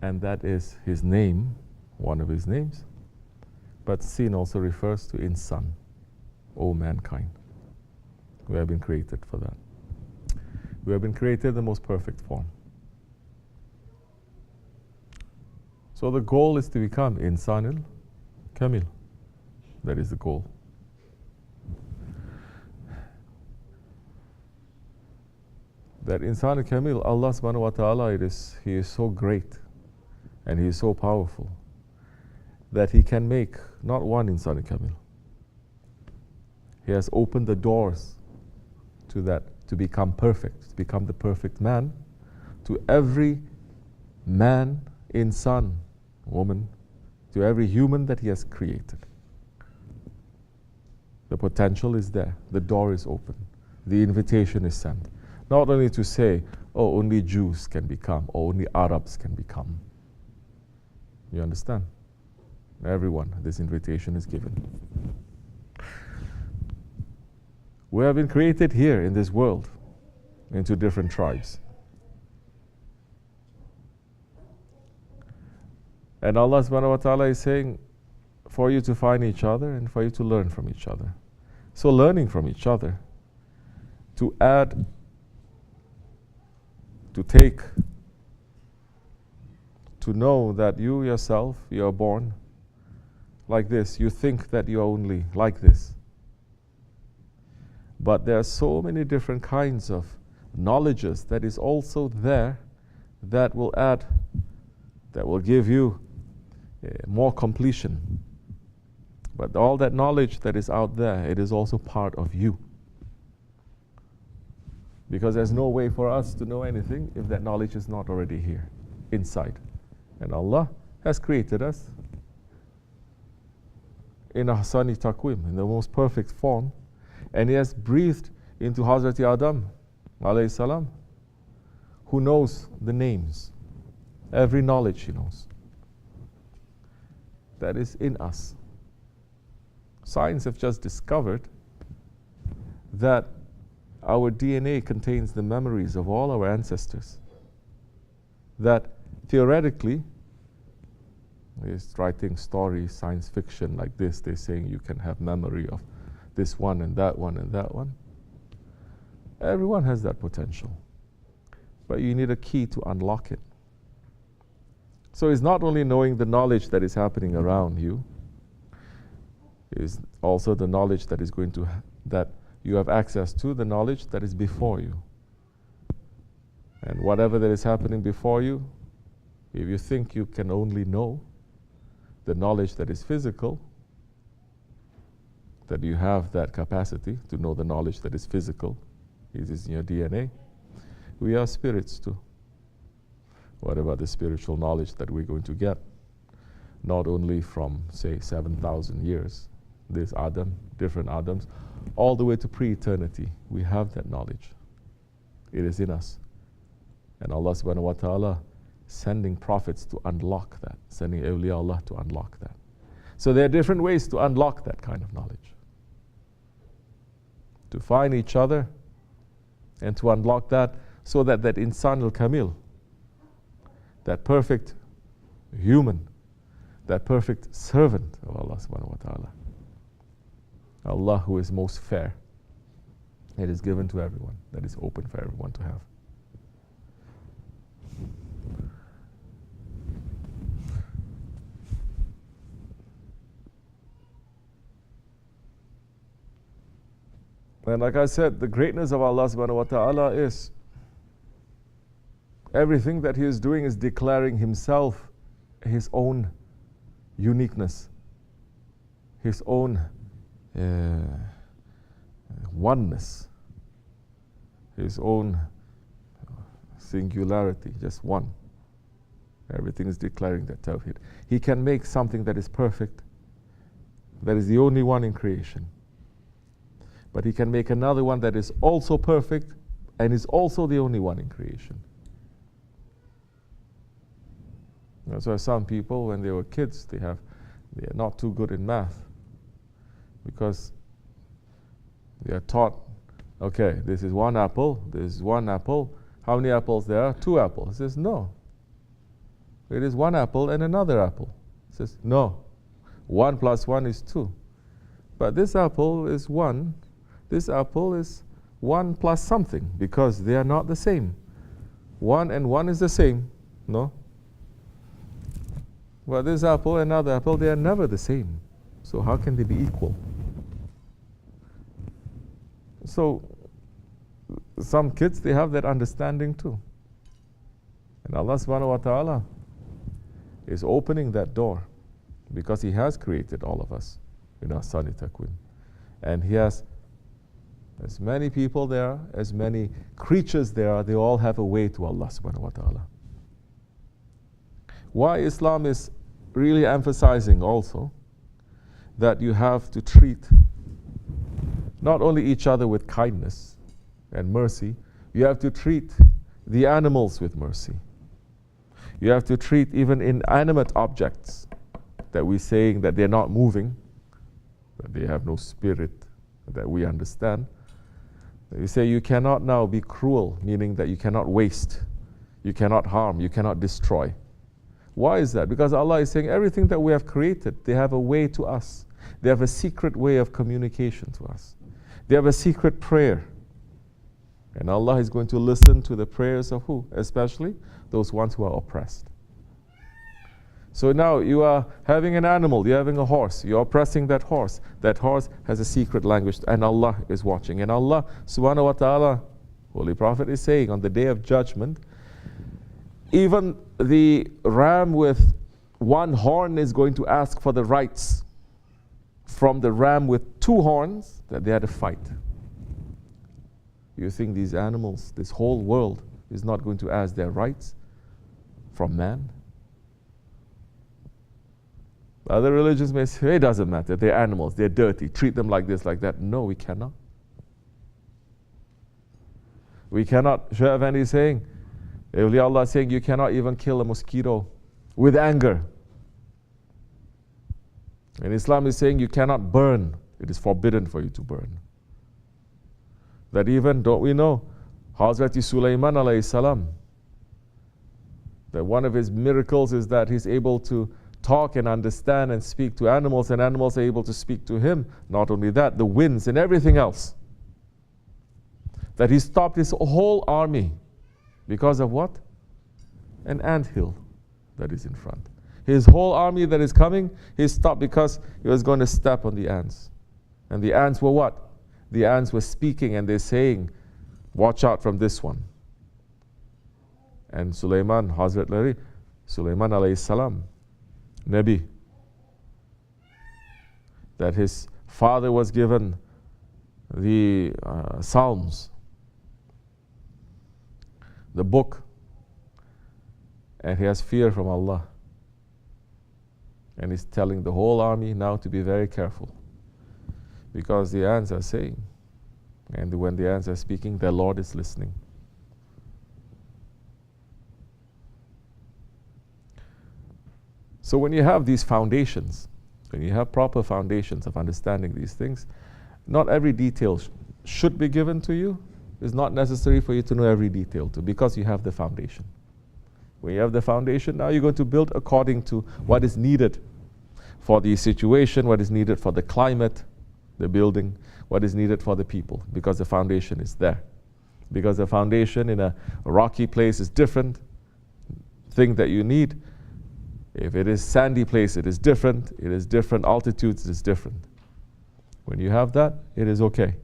and that is his name, one of his names. But sin also refers to insan, O mankind. We have been created for that. We have been created in the most perfect form. So the goal is to become insanil kamil. That is the goal. That insan kamil, Allah subhanahu wa ta'ala, He is so great and He is so powerful that He can make not one insan kamil. He has opened the doors to that, to become perfect, to become the perfect man, to every man, insan, woman, to every human that He has created. The potential is there. The door is open. The invitation is sent. Not only to say, oh, only Jews can become, or only Arabs can become. You understand? Everyone, this invitation is given. We have been created here in this world into different tribes. And Allah subhanahu wa ta'ala is saying for you to find each other and for you to learn from each other. So learning from each other, to add, to take, to know that you yourself, you are born like this. You think that you are only like this. But there are so many different kinds of knowledges that is also there that will add, that will give you more completion. But all that knowledge that is out there, it is also part of you. Because there's no way for us to know anything if that knowledge is not already here, inside. And Allah has created us in ahsani taqwim, in the most perfect form. And He has breathed into Hazrat Adam, alayhi salam, who knows the names. Every knowledge He knows. That is in us. Science have just discovered that our DNA contains the memories of all our ancestors. That theoretically, is writing stories, science fiction like this, they're saying you can have memory of this one and that one and that one. Everyone has that potential. But you need a key to unlock it. So it's not only knowing the knowledge that is happening around you, is also the knowledge that is going to, that you have access to, the knowledge that is before you. And whatever that is happening before you, if you think you can only know the knowledge that is physical, that you have that capacity to know the knowledge that is physical, it is in your DNA. We are spirits too. What about the spiritual knowledge that we're going to get? Not only from, say, 7,000 years, this Adam, different Adams, all the way to pre-eternity. We have that knowledge. It is in us. And Allah subhanahu wa ta'ala sending prophets to unlock that, sending awliya Allah to unlock that. So there are different ways to unlock that kind of knowledge. To find each other and to unlock that so that that insan al-kamil, that perfect human, that perfect servant of Allah subhanahu wa ta'ala, Allah who is most fair, it is given to everyone, that is open for everyone to have. And like I said, the greatness of Allah subhanahu wa ta'ala is everything that He is doing is declaring Himself, His own uniqueness, His own oneness, His own singularity, just one. Everything is declaring that Tawheed. He can make something that is perfect, that is the only one in creation. But He can make another one that is also perfect and is also the only one in creation. That's why some people, when they were kids, they are not too good in math because they are taught, okay, this is one apple, this is one apple. How many apples there are? 2 apples. He says, no. It is one apple and another apple. He says, no, 1 plus 1 is 2. But this apple is 1. This apple is 1 plus something, because they are not the same. 1 and 1 is the same, no? But this apple and another apple, they are never the same. So how can they be equal? So some kids, they have that understanding too. And Allah subhanahu wa ta'ala is opening that door, because He has created all of us in our Sani Takwin. And He has as many people there, as many creatures there are, they all have a way to Allah subhanahu wa ta'ala. Why Islam is really emphasizing also that you have to treat not only each other with kindness and mercy, you have to treat the animals with mercy. You have to treat even inanimate objects that we're saying that they're not moving, that they have no spirit, that we understand. You say you cannot now be cruel, meaning that you cannot waste, you cannot harm, you cannot destroy. Why is that? Because Allah is saying everything that we have created, they have a way to us. They have a secret way of communication to us. They have a secret prayer. And Allah is going to listen to the prayers of who? Especially those ones who are oppressed. So now you are having an animal, you're having a horse, you're oppressing that horse. That horse has a secret language, and Allah is watching. And Allah subhanahu wa ta'ala, Holy Prophet is saying on the day of judgment, even the ram with one horn is going to ask for the rights from the ram with 2 horns that they had a fight. You think these animals, this whole world, is not going to ask their rights from man? Other religions may say, it doesn't matter, they're animals, they're dirty, treat them like this, like that. No, we cannot. We cannot. Shaykh Effendi is saying, Allah is saying, you cannot even kill a mosquito with anger. And Islam is saying you cannot burn. It is forbidden for you to burn. That even, don't we know, Hazrat Sulaiman alayhi salam, that one of his miracles is that he's able to talk and understand and speak to animals, and animals are able to speak to him. Not only that, the winds and everything else. That he stopped his whole army because of what? An anthill that is in front. His whole army that is coming, he stopped because he was going to step on the ants. And the ants were what? The ants were speaking and they're saying, watch out from this one. And Sulaiman, Hazrat Sulaiman alayhi salam, Nabi, that his father was given the Psalms, the book, and he has fear from Allah. And he's telling the whole army now to be very careful, because the ants are saying, and when the ants are speaking, their Lord is listening. So when you have these foundations, when you have proper foundations of understanding these things, not every detail should be given to you. It's not necessary for you to know every detail too, because you have the foundation. When you have the foundation, now you're going to build according to what is needed for the situation, what is needed for the climate, the building, what is needed for the people, because the foundation is there. Because the foundation in a rocky place is different thing that you need. If it is sandy place, it is different. It is different altitudes, it is different. When you have that, it is okay.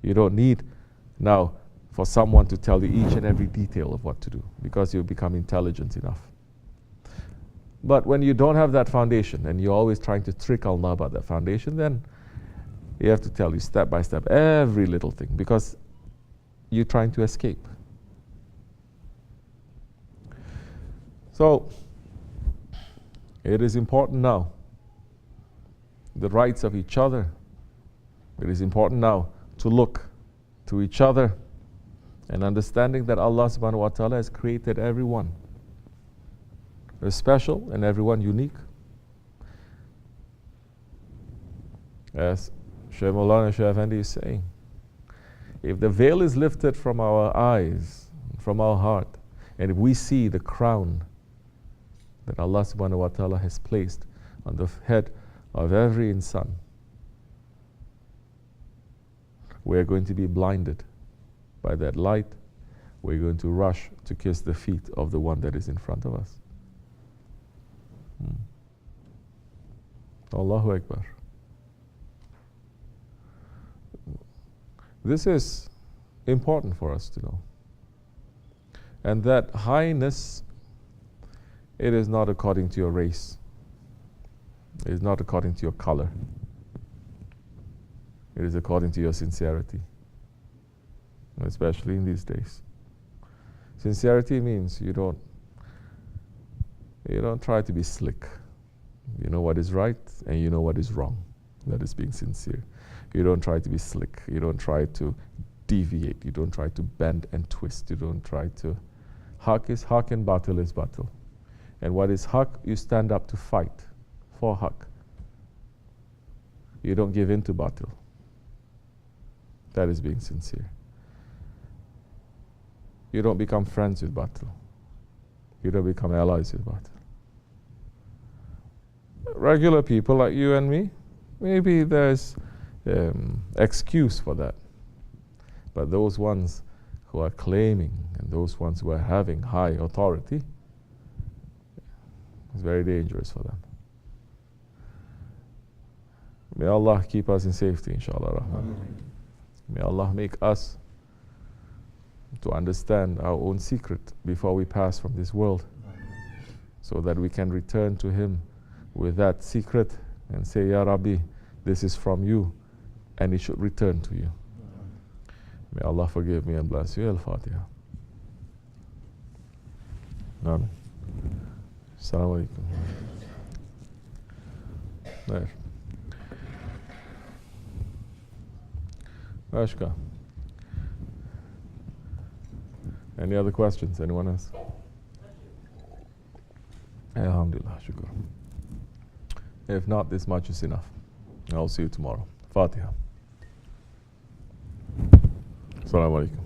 You don't need now for someone to tell you each and every detail of what to do, because you become intelligent enough. But when you don't have that foundation and you're always trying to trick Allah about that foundation, then you have to tell you step by step every little thing, because you're trying to escape. So it is important now, the rights of each other. It is important now to look to each other and understanding that Allah subhanahu wa ta'ala has created everyone special and everyone unique. As Shaykh Maulana Shaykh Effendi is saying, if the veil is lifted from our eyes, from our heart, and if we see the crown that Allah subhanahu wa ta'ala has placed on the head of every insan, we're going to be blinded by that light. We're going to rush to kiss the feet of the one that is in front of us. Allahu Akbar. This is important for us to know. And that highness, it is not according to your race. It is not according to your color. It is according to your sincerity, especially in these days. Sincerity means you don't try to be slick. You know what is right and you know what is wrong. That is being sincere. You don't try to be slick. You don't try to deviate. You don't try to bend and twist. You don't try to. Haq is haq and batil is batil. And what is haq, you stand up to fight for haq. You don't give in to batil. That is being sincere. You don't become friends with batil. You don't become allies with batil. Regular people like you and me, maybe there's excuse for that. But those ones who are claiming and those ones who are having high authority, it's very dangerous for them. May Allah keep us in safety, inshallah. May Allah make us to understand our own secret before we pass from this world, so that we can return to Him with that secret and say, Ya Rabbi, this is from you, and it should return to you. May Allah forgive me and bless you. Al-Fatiha. Amen. Assalamu alaikum. There. Ashka. Any other questions? Anyone else? Alhamdulillah, shukr. If not, this much is enough. I'll see you tomorrow. Fatiha. Assalamu alaikum.